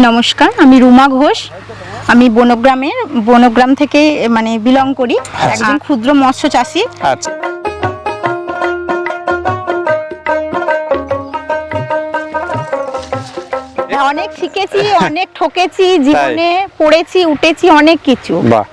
নমস্কার, আমি রুমা ঘোষ। আমি বনগ্রাম থেকে মানে বিলং করি, একজন ক্ষুদ্র মৎস্য চাষী। আচ্ছা, অনেক শিখেছি, অনেক ঠকেছি, জীবনে পড়েছি উঠেছি অনেক কিছু। বাহ,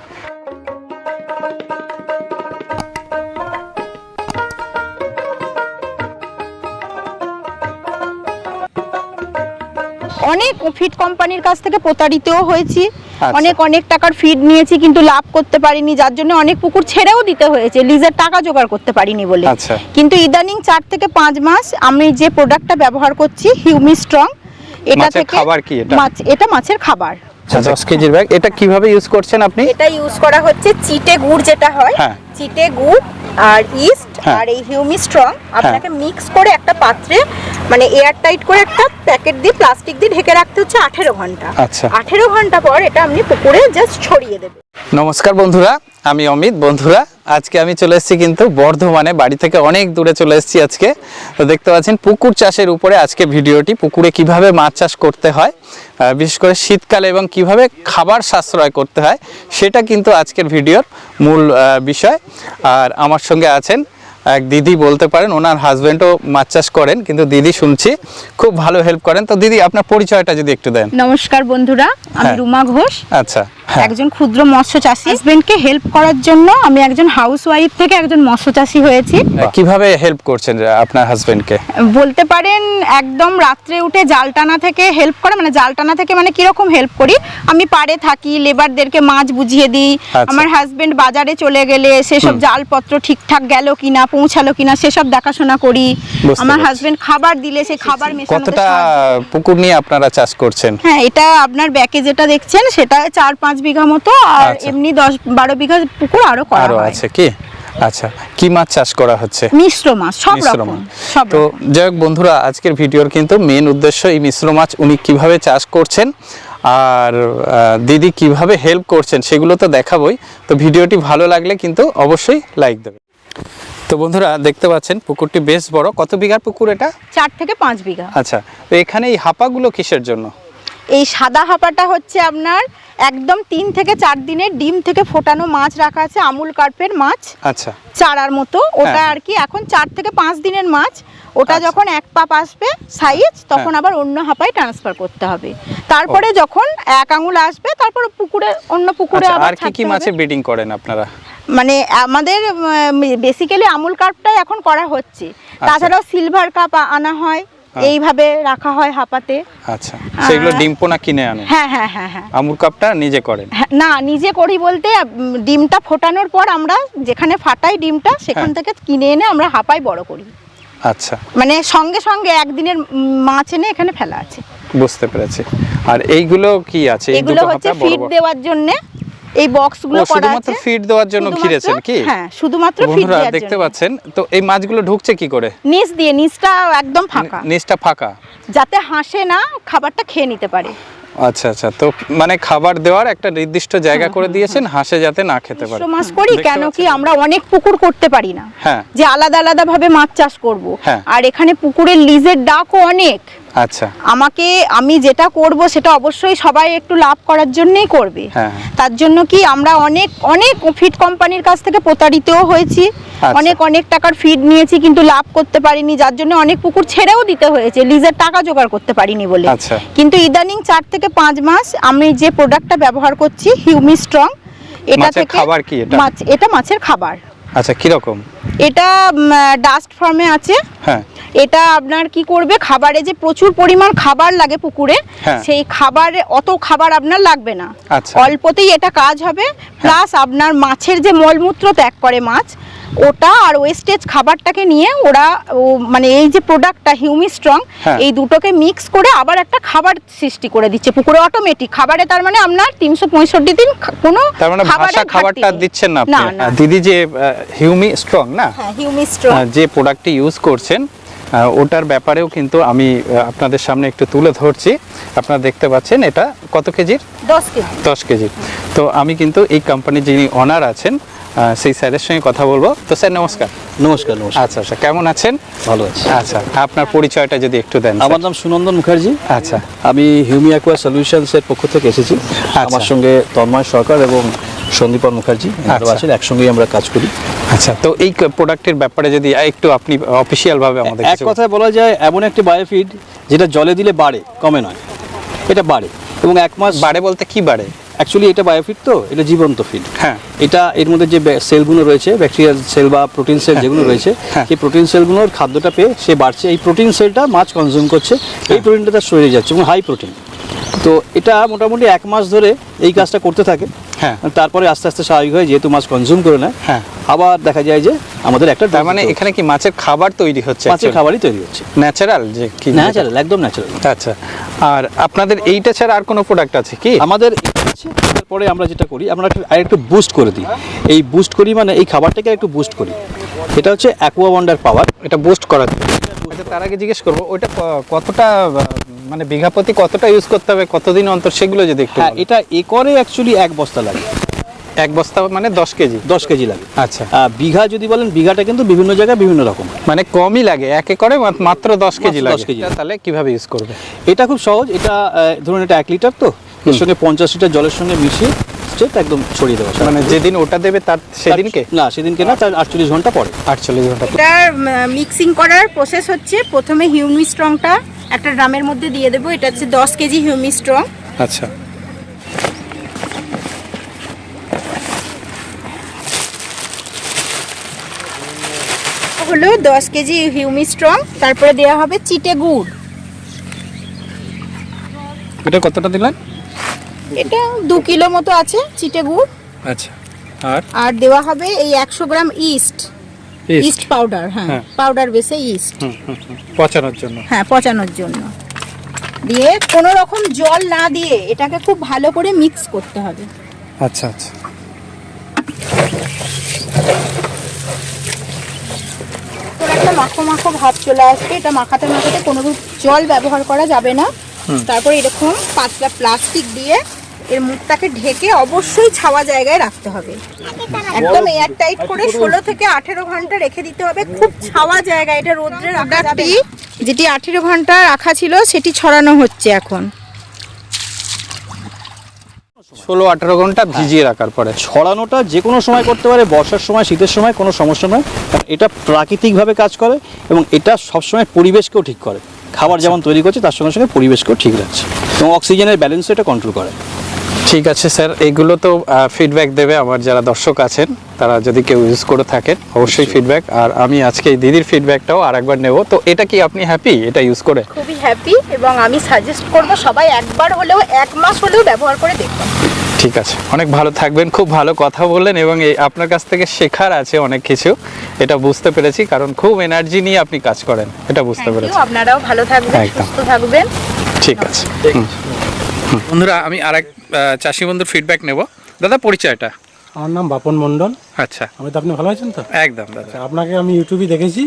অনেক ফিড কোম্পানির কাছ থেকে প্রতারিতও হয়েছি, আচ্ছা। অনেক টাকার ফিড নিয়েছি কিন্তু লাভ করতে পারিনি, যার জন্য অনেক পুকুর ছেড়েও দিতে হয়েছে, লিজের টাকা জোগাড় করতে পারিনি বলে। আচ্ছা। কিন্তু ইদানিং 4 থেকে 5 মাস আমি যে প্রোডাক্টটা ব্যবহার করছি, হিউমি স্ট্রং, এটা মাছের থেকে খাবার কি এটা? এটা মাছের খাবার। 10 কেজির ব্যাগ। এটা কিভাবে ইউজ করছেন আপনি? এটা ইউজ করা হচ্ছে চিটে গুড়, যেটা হয় হ্যাঁ। চিটে গুড় আর ইস্ট হ্যাঁ। আর এই হিউমি স্ট্রং আপনাকে মিক্স করে একটা পাত্রে মানে এয়ার টাইট করে একটা প্যাকেট দিয়ে প্লাস্টিক দিয়ে ঢেকে রাখতে হচ্ছে 18 ঘন্টা। আচ্ছা। 18 ঘন্টা পর এটা আপনি পুকুরে জাস্ট ছড়িয়ে দেবেন। নমস্কার বন্ধুরা, আমি অমিত। বন্ধুরা, আজকে আমি চলে এসেছি কিন্তু বর্ধমানে, বাড়ি থেকে অনেক দূরে চলে এসেছি আজকে। তো দেখতে পাচ্ছেন পুকুর চাষের উপরে আজকে ভিডিওটি। পুকুরে কিভাবে মাছ চাষ করতে হয়, বিশেষ করে শীতকালে, এবং কিভাবে খাবার সাশ্রয় করতে হয়, সেটা কিন্তু আজকের ভিডিওর মূল বিষয়। আর আমার সঙ্গে আছেন এক দিদি, বলতে পারেন ওনার হাজবেন্ডও মাছ চাষ করেন, কিন্তু দিদি শুনছি খুব ভালো হেল্প করেন। তো দিদি, আপনার পরিচয়টা যদি একটু দেন। নমস্কার বন্ধুরা, আমি রুমা ঘোষ। আচ্ছা, একজন ক্ষুদ্র মৎস্য চাষী। হাজবেন্ডকে হেল্প করার জন্য আমি একজন হাউস ওয়াইফ থেকে একজন মৎস্য চাষী হয়েছি। কিভাবে হেল্প করছেন আপনার হাজবেন্ডকে? বলতে পারেন একদম রাত্রে উঠে জাল টানা থেকে হেল্প করে, মানে জাল টানা থেকে মানে কিরকম হেল্প করি, আমি পাড়ে থাকি, লেবারদেরকে মাছ বুঝিয়ে দিই। আমার হাজবেন্ড বাজারে চলে গেলে সেসব জালপত্র ঠিকঠাক গেল কিনা, পৌঁছালো কিনা, সেসব দেখাশোনা করি। আমার হাজবেন্ড খাবার দিলে সেই খাবার মেশানোতে কতটা পুকুর নিয়ে আপনারা চাষ করছেন? হ্যাঁ, এটা আপনার ব্যাকে যেটা দেখছেন সেটা 4-5 বিঘা মতো, আর এমনি 10-12 বিঘা পুকুর আরো করা হয়। আছে কি? আচ্ছা, কি মাছ চাষ করা হচ্ছে? মিশ্র মাছ, সব রকম। তো যাই হোক বন্ধুরা, আজকের ভিডিওর কিন্তু মেন উদ্দেশ্য এই মিশ্র মাছ উনি কিভাবে চাষ করছেন আর দিদি কিভাবে হেল্প করছেন সেগুলো তো দেখাবোই। তো ভিডিওটি ভালো লাগলে কিন্তু অবশ্যই লাইক দেবে। তো বন্ধুরা, দেখতে পাচ্ছেন পুকুরটি বেশ বড়। কত বিঘার পুকুর এটা? 4 থেকে 5 বিঘা। আচ্ছা, তো এখানে এই হাঁপাগুলো কিসের জন্য? এই সাদা হাঁপাটা হচ্ছে আপনার একদম 3 থেকে 4 দিনের ডিম থেকে ফোটানো মাছ রাখা আছে, আমুল কার্পের মাছ। আচ্ছা, চারার মতো ওটা আর কি। এখন 4 থেকে 5 দিনের মাছ, ওটা যখন এক পাপ আসবে সাইজ, তখন আবার অন্য হাঁপায় ট্রান্সফার করতে হবে। তারপরে যখন 1 আঙুল আসবে, তারপর পুকুরে অন্য পুকুরে আবার আর কি মাছে ব্রিডিং করেন আপনারা? মানে আমাদের বেসিক্যালি আমুল কার্পটাই এখন করা হচ্ছে, তাছাড়াও সিলভার কাপ আনা হয়, এইভাবে রাখা হয় হাঁপাতে। আচ্ছা, সেগুলো ডিম পোনা কিনে আনেন? হ্যাঁ হ্যাঁ হ্যাঁ হ্যাঁ। আমুল কাপটা নিজে করেন? না, নিজে করি বলতে ডিমটা ফোটানোর পর আমরা যেখানে ফাটাই ডিমটা, সেখান থেকে কিনে এনে আমরা হাঁপাই বড় করি। আচ্ছা, মানে সঙ্গে সঙ্গে একদিনের মাছ এনে এখানে ফেলা আছে। বুঝতে পেরেছি। আর এইগুলো কি আছে? এগুলো হচ্ছে ফিড দেওয়ার জন্য, এই বক্সগুলো করা আছে শুধুমাত্র ফিড দেওয়ার জন্য ঘিরেছেন কি? হ্যাঁ, শুধুমাত্র ফিড দেওয়ার জন্য। দেখতে পাচ্ছেন তো এই মাছগুলো ঢুকছে কি করে? নিচ দিয়ে, নিচটা একদম ফাঁকা, নিচটা ফাঁকা, যাতে হাসে না খাবারটা খেয়ে নিতে পারে। আচ্ছা আচ্ছা, তো মানে খাবার দেওয়ার একটা নির্দিষ্ট জায়গা করে দিয়েছেন, হাঁসে যাতে না খেতে পারে। মাছ করি কেন কি, আমরা অনেক পুকুর করতে পারি না যে আলাদা আলাদা ভাবে মাছ চাষ করব, আর এখানে পুকুরের লিজের ডাকও অনেক। আচ্ছা, আমি যেটা করব সেটা অবশ্যই সবাই একটু লাভ করার জন্যই করবে। তার জন্য কি আমরা অনেক ফিড কোম্পানির কাছ থেকে প্রতারিতও হয়েছি, অনেক টাকার ফিড নিয়েছি কিন্তু লাভ করতে পারিনি, যার জন্য অনেক পুকুর ছেড়েও দিতে হয়েছে, লিজের টাকা জোগাড় করতে পারিনি বলে। কিন্তু ইদানিং 4 থেকে 5 মাস আমি যে প্রোডাক্টটা ব্যবহার করছি, হিউমি স্ট্রং, এটা থেকে খাবার কি এটা? এটা মাছের খাবার। আচ্ছা, কি রকম? এটা ডাস্ট ফার্মে আছে। হ্যাঁ, এটা আপনার কি করবে, খাবারে যে প্রচুর পরিমাণ খাবার লাগে পুকুরে, সেই খাবারে অত খাবার আপনার লাগবে না, অল্পতেই এটা কাজ হবে। প্লাস আপনার মাছের যে মলমূত্র ত্যাগ করে মাছ, ওটা আর ওয়েস্টেজ খাবারটাকে নিয়ে ওরা মানে এই যে প্রোডাক্টটা হিউমি স্ট্রং, এই দুটোকে মিক্স করে আবার একটা খাবার সৃষ্টি করে দিচ্ছে পুকুরে অটোমেটিক খাবারে। তার মানে আপনার 365 দিন কোনো খাবারটা দিচ্ছেন না আপনি। দিদি যে হিউমি স্ট্রং না, হিউমি স্ট্রং যে প্রোডাক্টটি ইউজ করছেন, ওটার ব্যাপারেও কিন্তু আমি আপনাদের সামনে একটু তুলে ধরছি। আপনারা দেখতে পাচ্ছেন এটা কত কেজির? 10 কেজি। 10 কেজি। তো আমি কিন্তু এই কোম্পানির যিনি ওনার আছেন, সেই স্যারের সঙ্গে কথা বলবো। তো স্যার নমস্কার। নমস্কার। নমস্কার। আচ্ছা আচ্ছা, কেমন আছেন? ভালো আছি। আচ্ছা, আপনার পরিচয়টা যদি একটু দেন। আমার নাম সুনন্দন মুখার্জি। আচ্ছা, আমি হিউমি অ্যাকোয়া সলিউশনসের পক্ষ থেকে এসেছি। আমার সঙ্গে তন্ময় সরকার এবং সন্দীপন মুখার্জি আছেন, একসঙ্গেই আমরা কাজ করি। আচ্ছা, তো এই প্রোডাক্টের ব্যাপারে যদি একটু আপনি অফিসিয়াল ভাবে আমাদের এক কথায় বলা যায় এমন একটি বায়োফিড যেটা জলে দিলে বাড়ে, কমে নয়। এটা বাড়ে এবং 1 মাস বাড়ে বলতে কি বাড়ে? অ্যাকচুয়ালি এটা বায়োফিড, তো এটা জীবন্ত ফিড। হ্যাঁ, এটা এর মধ্যে যে সেলগুলো রয়েছে, ব্যাকটেরিয়াল সেল বা প্রোটিন সেল যেগুলো রয়েছে, সেই প্রোটিন সেলগুলোর খাদ্যটা পেয়ে সে বাড়ছে। এই প্রোটিন সেলটা মাছ কনজিউম করছে, এই প্রোটিনটা তার শরীরে যাচ্ছে এবং হাই প্রোটিন। তো এটা মোটামুটি 1 মাস ধরে এই কাজটা করতে থাকে। হ্যাঁ, তারপরে আস্তে আস্তে স্বাভাবিক হয়, যেহেতু মাছ কনজিউম করে নেয়। হ্যাঁ, আবার দেখা যায় যে আমাদের একটা তার মানে এখানে কি মাছের খাবার তৈরি হচ্ছে? মাছের খাবারই তৈরি হচ্ছে, ন্যাচারাল, যে কি ন্যাচারাল, একদম ন্যাচারাল। আচ্ছা, আর আপনাদের এইটা ছাড়া আর কোনো প্রোডাক্ট আছে কি? আমাদের তারপরে আমরা যেটা করি, আমরা একটু বুস্ট করে দিই। এই বুস্ট করি মানে এই খাবারটাকে একটু বুস্ট করি। এটা হচ্ছে অ্যাকোয়া ওয়ান্ডার পাওয়ার। এটা বুস্ট করা। তার আগে জিজ্ঞেস করবো, ওইটা কতটা মানে বিঘা প্রতি কতটা ইউজ করতে হবে, কতদিন অন্তর, সেগুলো যদি একটু। হ্যাঁ, এটা একরে অ্যাকচুয়ালি 1 বস্তা লাগে। 1 বস্তা মানে 10 কেজি? 10 কেজি লাগে। আচ্ছা, বিঘা যদি বলেন, বিঘাটা কিন্তু বিভিন্ন জায়গায় বিভিন্ন রকম, মানে কমই লাগে। 1 একরে মাত্র 10 কেজি লাগে। 10 কেজি। তাহলে কিভাবে ইউজ করবে? এটা খুব সহজ। এটা ধরুন এটা 1 লিটার, তো এর সঙ্গে 50 লিটার জলের সঙ্গে মিশিয়ে একদম ছড়িয়ে দেওয়া। মানে যেদিন ওটা দেবে তার সেদিনকে না, সেদিনকে না, তার 48 ঘন্টা পরে। 48 ঘন্টা। এটার মিক্সিং করার প্রসেস হচ্ছে, প্রথমে হিউমি স্ট্রংটা একটা ড্রামের মধ্যে দিয়ে দেবো। এটা হচ্ছে 10 কেজি হিউমি স্ট্রং। আচ্ছা, হলো 10 কেজি হিউমি স্ট্রং। তারপরে দেওয়া হবে চিটে গুড়। এটা কতটা দিলেন? এটা 2 কিলো মতো আছে চিটে গুড়। আচ্ছা, আর দেওয়া হবে এই 100 গ্রাম ইস্ট পাউডার। হ্যাঁ, পাউডার বেসে ইস্ট পচানোর জন্য। হ্যাঁ, পচানোর জন্য। দিয়ে কোনো রকম জল না দিয়ে এটাকে খুব ভালো করে মিক্স করতে হবে। আচ্ছা আচ্ছা, একটা মাখো মাখো ভাব চলে আসবে। এটা মাখাতে মাখাতে কোনো জল ব্যবহার করা যাবে না। তারপরে এরকম পাতলা প্লাস্টিক দিয়ে এর মুখটাকে ঢেকে অবশ্যই ছাওয়া জায়গায় রাখতে হবে। একদম এয়ার টাইট করে 16 থেকে 18 ঘন্টা রেখে দিতে হবে, খুব ছাওয়া জায়গায়। এটা রোদ্রে রাখা যাবে না। যেটি 18 ঘন্টা রাখা ছিল সেটি ছড়ানো হচ্ছে এখন। 16-18 ঘন্টা ভিজিয়ে রাখার পরে ছড়ানোটা যে কোনো সময় করতে পারে, বর্ষার সময়, শীতের সময়, কোনো সমস্যা নয়। কারণ এটা প্রাকৃতিকভাবে কাজ করে এবং এটা সবসময় পরিবেশকেও ঠিক করে। খাবার যেমন তৈরি করছে তার সঙ্গে সঙ্গে পরিবেশকেও ঠিক রাখছে এবং অক্সিজেনের ব্যালেন্সও এটা কন্ট্রোল করে। ঠিক আছে স্যার, এইগুলো তো ফিডব্যাক দেবে আমার যারা দর্শক আছেন, তারা যদি কেউ ইউজ করে থাকেন অবশ্যই ফিডব্যাক। আর আমি আজকে এই দিদির ফিডব্যাকটাও আরেকবার নেব। তো এটা কি আপনি হ্যাপি এটা ইউজ করে? খুবই হ্যাপি এবং আমি সাজেস্ট করব সবাই একবার হলেও 1 মাস হলেও ব্যবহার করে দেখুন। ঠিক আছে, অনেক ভালো থাকবেন। খুব ভালো কথা বললেন এবং এই আপনার কাছ থেকে শেখার আছে অনেক কিছু, এটা বুঝতে পেরেছি। কারণ খুব এনার্জি নিয়ে আপনি কাজ করেন, এটা বুঝতে পেরেছি। আপনারাও ভালো থাকবেন, সুস্থ থাকবেন। ঠিক আছে বন্ধুরা, আমি আরেক চাষি বন্ধুর ফিডব্যাক নেব। দাদা, পরিচয়টা? আমার নাম বাপন মণ্ডল। আচ্ছা, আমি তো, আপনি ভালো আছেন তো? একদম দাদা। আপনাকে আমি ইউটিউবে দেখেছি।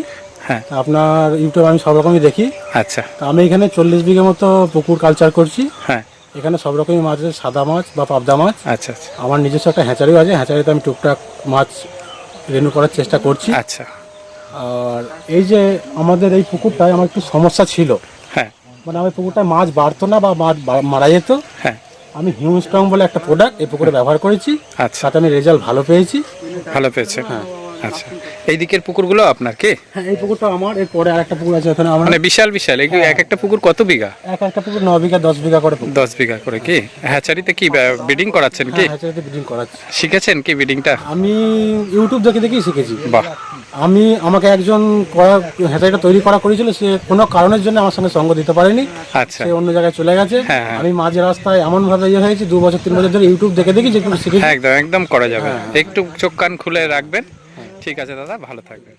হ্যাঁ, আপনার ইউটিউব আমি সব রকমই দেখি। আচ্ছা, আমি এখানে 40 বিঘা মতো পুকুর কালচার করছি। হ্যাঁ, এখানে সব রকমই মাছ আছে, সাদা মাছ বা পাবদা মাছ। আচ্ছা আচ্ছা, আমার নিজস্ব একটা হ্যাচারিও আছে, হ্যাচারিতে আমি টুকটাক মাছ রেনু করার চেষ্টা করছি। আচ্ছা। আর এই যে আমাদের এই পুকুরটায় আমার একটু সমস্যা ছিল। হ্যাঁ, মানে আমার পুকুরটায় মাছ বাড়তো না বা মাছ মারা যেত। হ্যাঁ, আমি হিউম স্ট্রং বলে একটা প্রোডাক্ট এই পুকুরে ব্যবহার করেছি। আচ্ছা, তাতে আমি রেজাল্ট ভালো পেয়েছি। ভালো পেয়েছে? হ্যাঁ, আচ্ছা। এই দিকের পুকুরগুলো আপনার কি? হ্যাঁ, এই পুকুরটা আমার। এরপরে আরেকটা পুকুর আছে ওখানে আমার। মানে বিশাল বিশাল এক একটা পুকুর কত বিঘা? একটা পুকুর 9 বিঘা 10 বিঘা করে পুকুর। 10 বিঘা করে। কি হ্যাচারিতে কি ব্রিডিং করাচ্ছেন কি? হ্যাচারিতে ব্রিডিং করাচ্ছি। শিখেছেন কি ব্রিডিংটা? আমি ইউটিউব দেখে দেখেই শিখেছি। বাহ। আমাকে একজন হ্যাচারিটা তৈরি করেছিল, সে কোনো কারণের জন্য আমার সঙ্গে সঙ্গ দিতে পারেনি। আচ্ছা, সে অন্য জায়গায় চলে গেছে। হ্যাঁ। আমি মাঝে রাস্তায় এমন ভাবে হয়েছি, 2 বছর 3 বছর ধরে ইউটিউব দেখে দেখি যেটুকু শিখেছি। একদম একদম করা যাবে। একটু চোখ কান খুলে রাখবেন। ঠিক আছে দাদা, ভালো থাকবেন।